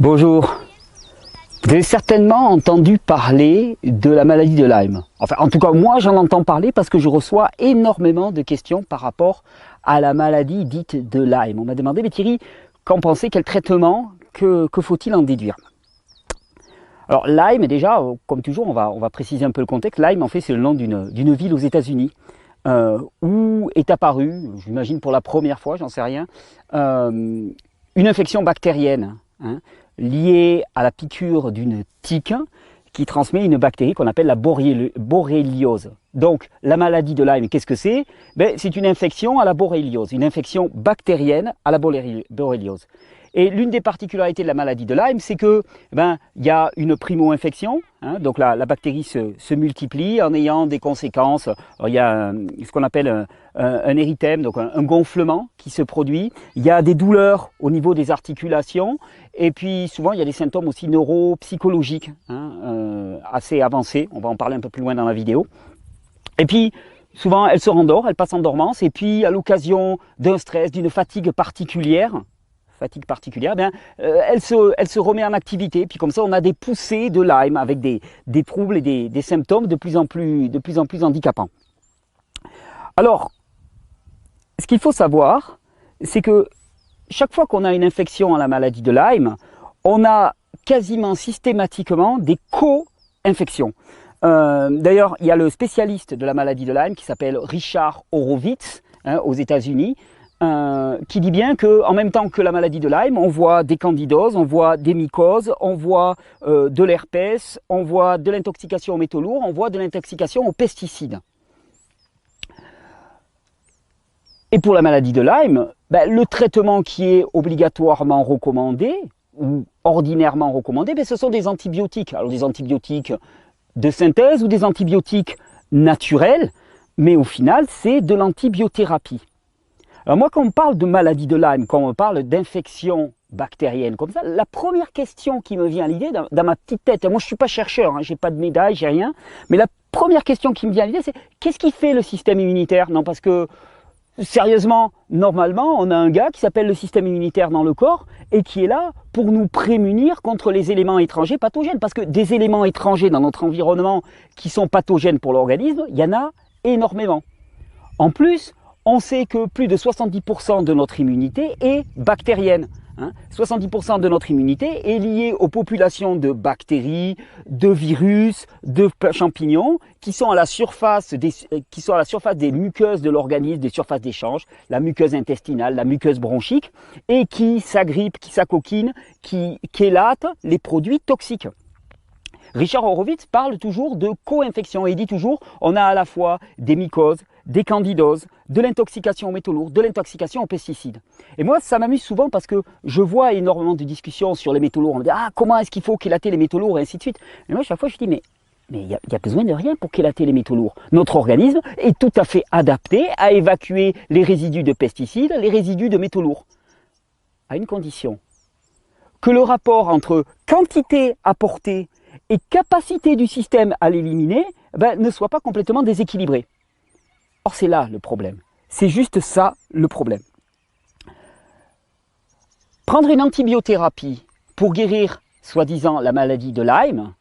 Bonjour. Vous avez certainement entendu parler de la maladie de Lyme. Enfin, en tout cas, moi, j'en entends parler parce que je reçois énormément de questions par rapport à la maladie dite de Lyme. On m'a demandé, mais Thierry, qu'en pensez, quel traitement, que faut-il en déduire? Alors, Lyme, déjà, comme toujours, on va préciser un peu le contexte. Lyme, en fait, c'est le nom d'une ville aux États-Unis où est apparue, j'imagine pour la première fois, j'en sais rien, une infection bactérienne. Liée à la piqûre d'une tique qui transmet une bactérie qu'on appelle la borréliose. Donc la maladie de Lyme, qu'est-ce que c'est? C'est une infection à la borréliose, une infection bactérienne à la borréliose. Et l'une des particularités de la maladie de Lyme, c'est que il y a une primo-infection, donc la bactérie se multiplie en ayant des conséquences. Alors, il y a ce qu'on appelle un érythème, donc un gonflement qui se produit. Il y a des douleurs au niveau des articulations, et puis souvent il y a des symptômes aussi neuropsychologiques assez avancés. On va en parler un peu plus loin dans la vidéo. Et puis souvent elle se rendort, elle passe en dormance, et puis à l'occasion d'un stress, d'une fatigue particulière, elle se remet en activité. Puis comme ça, on a des poussées de Lyme avec des troubles et des symptômes de plus en plus handicapants. Alors, ce qu'il faut savoir, c'est que chaque fois qu'on a une infection à la maladie de Lyme, on a quasiment systématiquement des co-infections. D'ailleurs, il y a le spécialiste de la maladie de Lyme qui s'appelle Richard Horowitz aux États-Unis, qui dit bien qu'en même temps que la maladie de Lyme, on voit des candidoses, on voit des mycoses, on voit de l'herpès, on voit de l'intoxication aux métaux lourds, on voit de l'intoxication aux pesticides. Et pour la maladie de Lyme, le traitement qui est obligatoirement recommandé, ou ordinairement recommandé, ce sont des antibiotiques. Alors des antibiotiques de synthèse ou des antibiotiques naturels, mais au final, c'est de l'antibiothérapie. Alors moi, quand on parle de maladie de Lyme, quand on parle d'infection bactérienne comme ça, la première question qui me vient à l'idée, dans ma petite tête, moi je ne suis pas chercheur, j'ai pas de médaille, j'ai rien, mais la première question qui me vient à l'idée, c'est qu'est-ce qui fait le système immunitaire? Non, parce que sérieusement, normalement, on a un gars qui s'appelle le système immunitaire dans le corps et qui est là pour nous prémunir contre les éléments étrangers pathogènes. Parce que des éléments étrangers dans notre environnement qui sont pathogènes pour l'organisme, il y en a énormément. En plus, on sait que plus de 70% de notre immunité est bactérienne. 70% de notre immunité est liée aux populations de bactéries, de virus, de champignons qui sont à la surface des muqueuses de l'organisme, des surfaces d'échange, la muqueuse intestinale, la muqueuse bronchique, et qui s'agrippent, qui s'acoquinent, qui chélatent les produits toxiques. Richard Horowitz parle toujours de co-infection et il dit toujours on a à la fois des mycoses, des candidoses, de l'intoxication aux métaux lourds, de l'intoxication aux pesticides. Et moi, ça m'amuse souvent parce que je vois énormément de discussions sur les métaux lourds. On me dit comment est-ce qu'il faut chélater les métaux lourds et ainsi de suite. Et moi, chaque fois, je dis mais il y a besoin de rien pour chélater les métaux lourds. Notre organisme est tout à fait adapté à évacuer les résidus de pesticides, les résidus de métaux lourds. À une condition, que le rapport entre quantité apportée et capacité du système à l'éliminer ne soit pas complètement déséquilibré. Or, c'est là le problème. C'est juste ça le problème. Prendre une antibiothérapie pour guérir, soi-disant, la maladie de Lyme,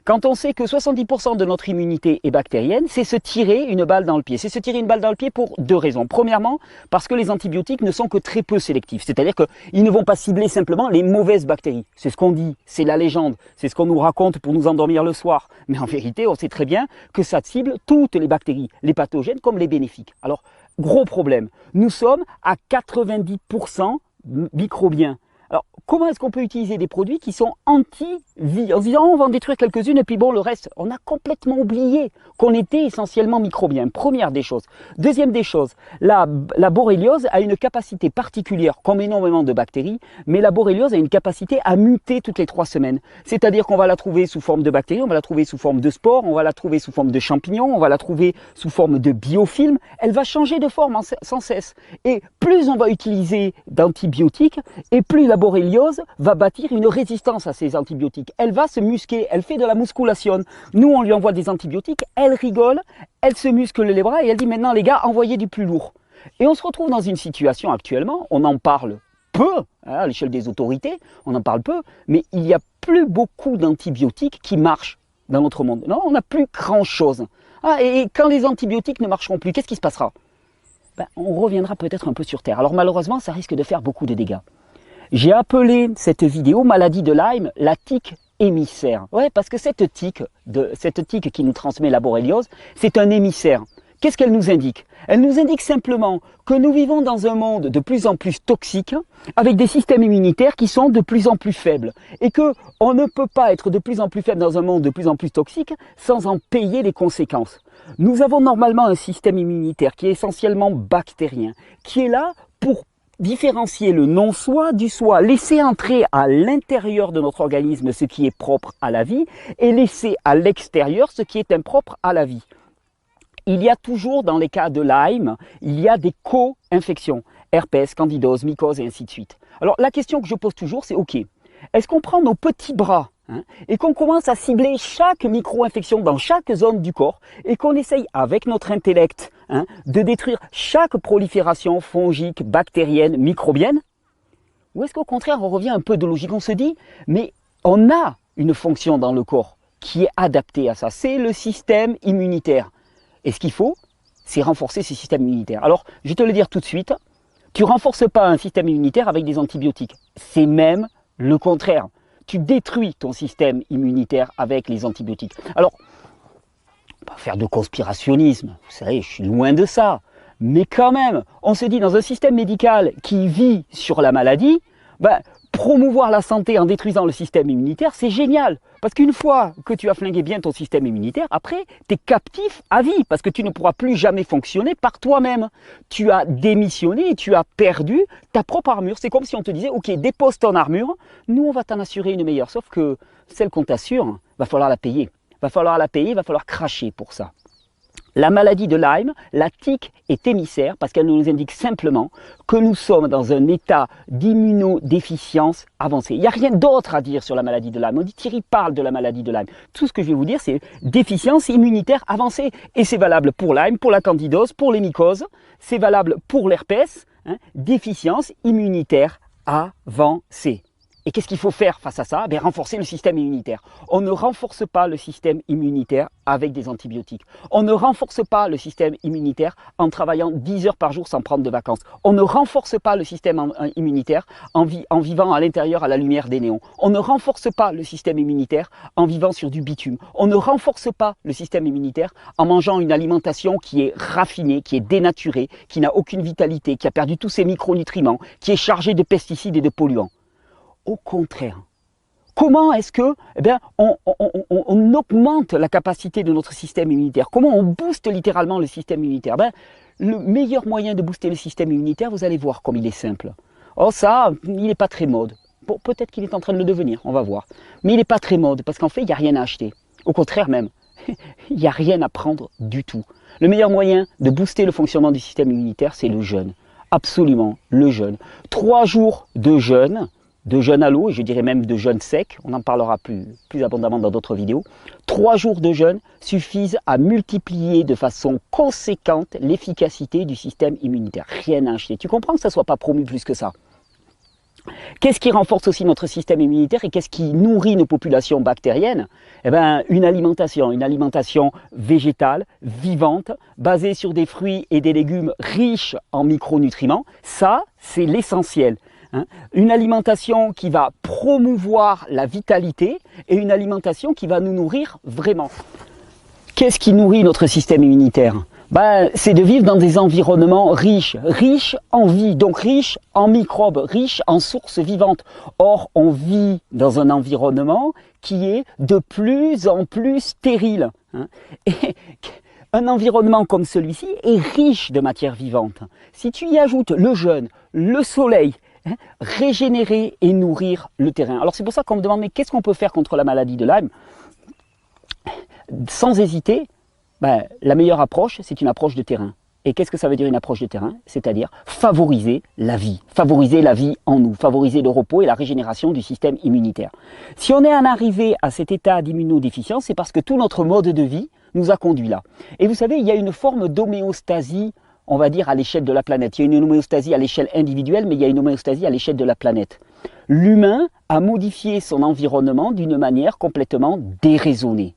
quand on sait que 70% de notre immunité est bactérienne, c'est se tirer une balle dans le pied. C'est se tirer une balle dans le pied pour deux raisons. Premièrement, parce que les antibiotiques ne sont que très peu sélectifs. C'est-à-dire qu'ils ne vont pas cibler simplement les mauvaises bactéries. C'est ce qu'on dit, c'est la légende, c'est ce qu'on nous raconte pour nous endormir le soir. Mais en vérité, on sait très bien que ça cible toutes les bactéries, les pathogènes comme les bénéfiques. Alors, gros problème, nous sommes à 90% microbiens. Alors, comment est-ce qu'on peut utiliser des produits qui sont anti-vie? En se disant, on va en détruire quelques-unes et puis bon, le reste, on a complètement oublié qu'on était essentiellement microbiens. Première des choses. Deuxième des choses, la borréliose a une capacité particulière, comme énormément de bactéries, mais la borréliose a une capacité à muter toutes les 3 semaines. C'est-à-dire qu'on va la trouver sous forme de bactéries, on va la trouver sous forme de spores, on va la trouver sous forme de champignons, on va la trouver sous forme de biofilm. Elle va changer de forme sans cesse. Et plus on va utiliser d'antibiotiques, et plus la borréliose va bâtir une résistance à ces antibiotiques. Elle va se musquer, elle fait de la musculation. Nous, on lui envoie des antibiotiques, elle rigole, elle se muscle les bras et elle dit maintenant les gars, envoyez du plus lourd. Et on se retrouve dans une situation actuellement, on en parle peu, hein, à l'échelle des autorités, on en parle peu, mais il n'y a plus beaucoup d'antibiotiques qui marchent dans notre monde. Non, on n'a plus grand-chose. Ah, et quand les antibiotiques ne marcheront plus, qu'est-ce qui se passera? Ben, on reviendra peut-être un peu sur Terre. Alors malheureusement, ça risque de faire beaucoup de dégâts. J'ai appelé cette vidéo maladie de Lyme, la tique émissaire. Ouais, parce que cette tique qui nous transmet la borréliose, c'est un émissaire. Qu'est-ce qu'elle nous indique? Elle nous indique simplement que nous vivons dans un monde de plus en plus toxique, avec des systèmes immunitaires qui sont de plus en plus faibles. Et que on ne peut pas être de plus en plus faible dans un monde de plus en plus toxique sans en payer les conséquences. Nous avons normalement un système immunitaire qui est essentiellement bactérien, qui est là pour différencier le non-soi du soi, laisser entrer à l'intérieur de notre organisme ce qui est propre à la vie et laisser à l'extérieur ce qui est impropre à la vie. Il y a toujours, dans les cas de Lyme, il y a des co-infections, herpès, candidose, mycose et ainsi de suite. Alors la question que je pose toujours, c'est ok, est-ce qu'on prend nos petits bras et qu'on commence à cibler chaque micro-infection dans chaque zone du corps et qu'on essaye avec notre intellect de détruire chaque prolifération fongique, bactérienne, microbienne? Ou est-ce qu'au contraire on revient un peu de logique, on se dit mais on a une fonction dans le corps qui est adaptée à ça, c'est le système immunitaire. Et ce qu'il faut, c'est renforcer ce système immunitaire. Alors, je vais te le dire tout de suite, tu ne renforces pas un système immunitaire avec des antibiotiques. C'est même le contraire. Tu détruis ton système immunitaire avec les antibiotiques. Alors, on va pas faire de conspirationnisme, vous savez, je suis loin de ça. Mais quand même, on se dit dans un système médical qui vit sur la maladie, ben, promouvoir la santé en détruisant le système immunitaire, c'est génial. Parce qu'une fois que tu as flingué bien ton système immunitaire, après, tu es captif à vie, parce que tu ne pourras plus jamais fonctionner par toi-même. Tu as démissionné et tu as perdu ta propre armure. C'est comme si on te disait, ok, dépose ton armure, nous on va t'en assurer une meilleure. Sauf que celle qu'on t'assure, va falloir la payer. Va falloir la payer, va falloir cracher pour ça. La maladie de Lyme, la tique est émissaire parce qu'elle nous indique simplement que nous sommes dans un état d'immunodéficience avancée. Il n'y a rien d'autre à dire sur la maladie de Lyme. On dit Thierry parle de la maladie de Lyme. Tout ce que je vais vous dire, c'est déficience immunitaire avancée. Et c'est valable pour Lyme, pour la candidose, pour les mycoses. C'est valable pour l'herpès, déficience immunitaire avancée. Et qu'est-ce qu'il faut faire face à ça? Ben, renforcer le système immunitaire. On ne renforce pas le système immunitaire avec des antibiotiques. On ne renforce pas le système immunitaire en travaillant 10 heures par jour sans prendre de vacances. On ne renforce pas le système immunitaire en vivant à l'intérieur à la lumière des néons. On ne renforce pas le système immunitaire en vivant sur du bitume. On ne renforce pas le système immunitaire en mangeant une alimentation qui est raffinée, qui est dénaturée, qui n'a aucune vitalité, qui a perdu tous ses micronutriments, qui est chargée de pesticides et de polluants. Au contraire, comment est-ce que on augmente la capacité de notre système immunitaire? Comment on booste littéralement le système immunitaire? Le meilleur moyen de booster le système immunitaire, vous allez voir comme il est simple. Oh ça, il n'est pas très mode. Bon, peut-être qu'il est en train de le devenir, on va voir. Mais il n'est pas très mode parce qu'en fait, il n'y a rien à acheter. Au contraire même, il n'y a rien à prendre du tout. Le meilleur moyen de booster le fonctionnement du système immunitaire, c'est le jeûne. Absolument, le jeûne. 3 jours de jeûne à l'eau, et je dirais même de jeûne sec, on en parlera plus abondamment dans d'autres vidéos. 3 jours de jeûne suffisent à multiplier de façon conséquente l'efficacité du système immunitaire. Rien à acheter. Tu comprends que ça ne soit pas promu plus que ça? Qu'est-ce qui renforce aussi notre système immunitaire et qu'est-ce qui nourrit nos populations bactériennes? Eh bien, une alimentation végétale, vivante, basée sur des fruits et des légumes riches en micronutriments. Ça, c'est l'essentiel. Une alimentation qui va promouvoir la vitalité et une alimentation qui va nous nourrir vraiment. Qu'est-ce qui nourrit notre système immunitaire? C'est de vivre dans des environnements riches en vie, donc riches en microbes, riches en sources vivantes. Or, on vit dans un environnement qui est de plus en plus stérile. Et un environnement comme celui-ci est riche de matière vivante. Si tu y ajoutes le jeûne, le soleil, régénérer et nourrir le terrain. Alors c'est pour ça qu'on me demande, mais qu'est-ce qu'on peut faire contre la maladie de Lyme? Sans hésiter, la meilleure approche, c'est une approche de terrain. Et qu'est-ce que ça veut dire une approche de terrain? C'est-à-dire favoriser la vie en nous, favoriser le repos et la régénération du système immunitaire. Si on est en arrivé à cet état d'immunodéficience, c'est parce que tout notre mode de vie nous a conduit là. Et vous savez, il y a une forme d'homéostasie, on va dire, à l'échelle de la planète. Il y a une homéostasie à l'échelle individuelle, mais il y a une homéostasie à l'échelle de la planète. L'humain a modifié son environnement d'une manière complètement déraisonnée.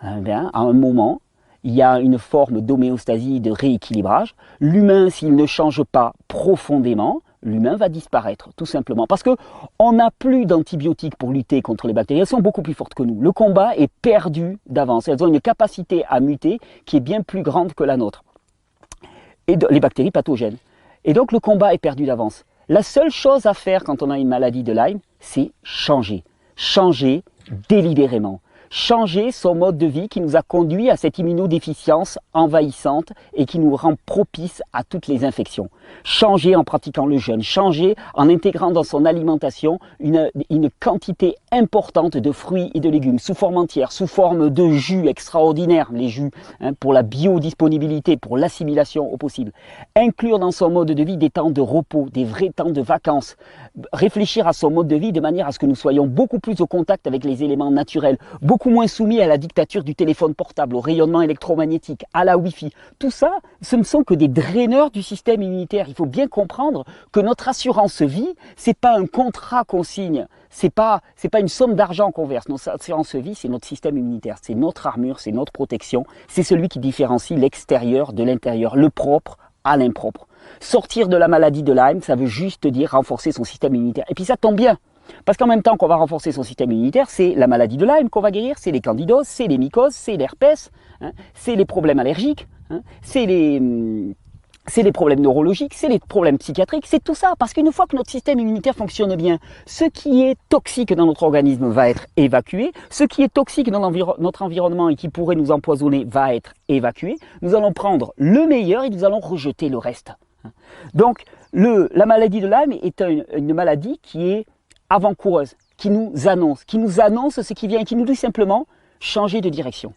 À un moment, il y a une forme d'homéostasie, de rééquilibrage. L'humain, s'il ne change pas profondément, l'humain va disparaître, tout simplement. Parce qu'on n'a plus d'antibiotiques pour lutter contre les bactéries. Elles sont beaucoup plus fortes que nous. Le combat est perdu d'avance. Elles ont une capacité à muter qui est bien plus grande que la nôtre. Et les bactéries pathogènes. Et donc le combat est perdu d'avance. La seule chose à faire quand on a une maladie de Lyme, c'est changer. Changer délibérément. Changer son mode de vie qui nous a conduit à cette immunodéficience envahissante et qui nous rend propice à toutes les infections. Changer en pratiquant le jeûne, changer en intégrant dans son alimentation une quantité importante de fruits et de légumes sous forme entière, sous forme de jus extraordinaires, les jus pour la biodisponibilité, pour l'assimilation au possible. Inclure dans son mode de vie des temps de repos, des vrais temps de vacances. Réfléchir à son mode de vie de manière à ce que nous soyons beaucoup plus au contact avec les éléments naturels, beaucoup moins soumis à la dictature du téléphone portable, au rayonnement électromagnétique, à la Wi-Fi. Tout ça, ce ne sont que des draineurs du système immunitaire. Il faut bien comprendre que notre assurance vie, c'est pas un contrat qu'on signe, c'est pas une somme d'argent qu'on verse. Notre assurance vie, c'est notre système immunitaire, c'est notre armure, c'est notre protection, c'est celui qui différencie l'extérieur de l'intérieur, le propre à l'impropre. Sortir de la maladie de Lyme, ça veut juste dire renforcer son système immunitaire. Et puis ça tombe bien. Parce qu'en même temps qu'on va renforcer son système immunitaire, c'est la maladie de Lyme qu'on va guérir, c'est les candidoses, c'est les mycoses, c'est l'herpès, c'est les problèmes allergiques, c'est les problèmes neurologiques, c'est les problèmes psychiatriques, c'est tout ça. Parce qu'une fois que notre système immunitaire fonctionne bien, ce qui est toxique dans notre organisme va être évacué, ce qui est toxique dans notre environnement et qui pourrait nous empoisonner va être évacué. Nous allons prendre le meilleur et nous allons rejeter le reste. Donc la maladie de Lyme est une maladie qui est avant-coureuse, qui nous annonce ce qui vient et qui nous dit simplement changer de direction.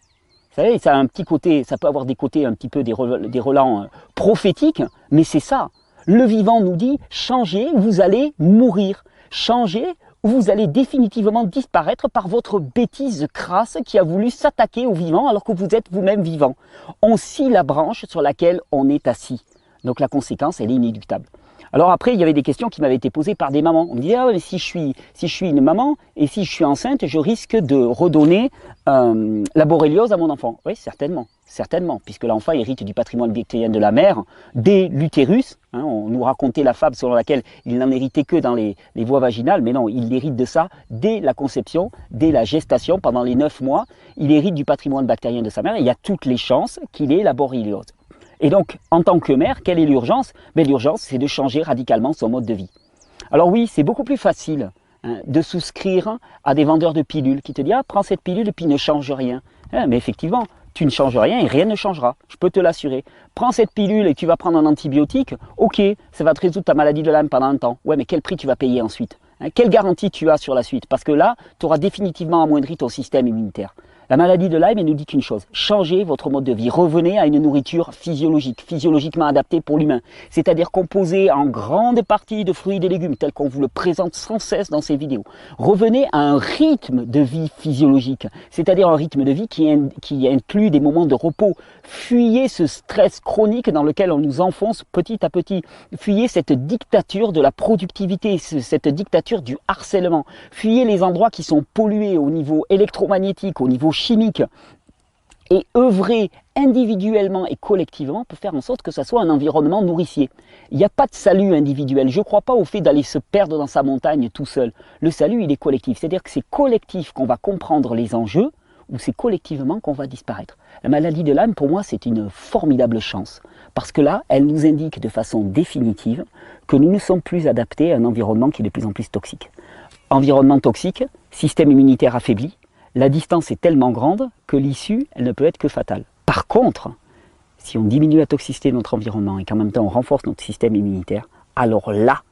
Vous savez, ça a un petit côté, ça peut avoir des côtés un petit peu des relents prophétiques, mais c'est ça. Le vivant nous dit changez, vous allez mourir. Changez, vous allez définitivement disparaître par votre bêtise crasse qui a voulu s'attaquer au vivant alors que vous êtes vous-même vivant. On scie la branche sur laquelle on est assis. Donc la conséquence, elle est inéluctable. Alors après, il y avait des questions qui m'avaient été posées par des mamans. On me disait, ah, mais si je suis une maman et si je suis enceinte, je risque de redonner la borréliose à mon enfant. Oui, certainement, puisque l'enfant hérite du patrimoine bactérien de la mère dès l'utérus. On nous racontait la fable selon laquelle il n'en héritait que dans les voies vaginales, mais non, il hérite de ça dès la conception, dès la gestation, pendant les 9 mois. Il hérite du patrimoine bactérien de sa mère et il y a toutes les chances qu'il ait la borréliose. Et donc, en tant que mère, quelle est l'urgence? L'urgence, c'est de changer radicalement son mode de vie. Alors oui, c'est beaucoup plus facile de souscrire à des vendeurs de pilules qui te disent « Ah, prends cette pilule et puis ne change rien. » Mais effectivement, tu ne changes rien et rien ne changera, je peux te l'assurer. Prends cette pilule et tu vas prendre un antibiotique, ok, ça va te résoudre ta maladie de Lyme pendant un temps. Ouais, mais quel prix tu vas payer ensuite? Quelle garantie tu as sur la suite? Parce que là, tu auras définitivement amoindri ton système immunitaire. La maladie de Lyme, elle nous dit qu'une chose, changez votre mode de vie, revenez à une nourriture physiologique, physiologiquement adaptée pour l'humain, c'est-à-dire composée en grande partie de fruits et de légumes, tel qu'on vous le présente sans cesse dans ces vidéos. Revenez à un rythme de vie physiologique, c'est-à-dire un rythme de vie qui inclut des moments de repos. Fuyez ce stress chronique dans lequel on nous enfonce petit à petit. Fuyez cette dictature de la productivité, cette dictature du harcèlement. Fuyez les endroits qui sont pollués au niveau électromagnétique, au niveau chimique, et œuvrer individuellement et collectivement pour faire en sorte que ça soit un environnement nourricier. Il n'y a pas de salut individuel. Je ne crois pas au fait d'aller se perdre dans sa montagne tout seul. Le salut, il est collectif. C'est-à-dire que c'est collectif qu'on va comprendre les enjeux ou c'est collectivement qu'on va disparaître. La maladie de Lyme, pour moi, c'est une formidable chance. Parce que là, elle nous indique de façon définitive que nous ne sommes plus adaptés à un environnement qui est de plus en plus toxique. Environnement toxique, système immunitaire affaibli, la distance est tellement grande que l'issue, elle ne peut être que fatale. Par contre, si on diminue la toxicité de notre environnement et qu'en même temps on renforce notre système immunitaire, alors là,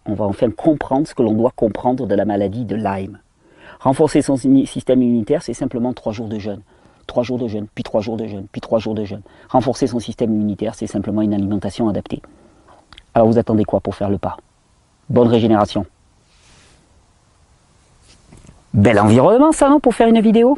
on va enfin comprendre ce que l'on doit comprendre de la maladie de Lyme. Renforcer son système immunitaire, c'est simplement 3 jours de jeûne. 3 jours de jeûne, puis 3 jours de jeûne, puis 3 jours de jeûne. Renforcer son système immunitaire, c'est simplement une alimentation adaptée. Alors vous attendez quoi pour faire le pas? Bonne régénération. Bel environnement ça, non, pour faire une vidéo?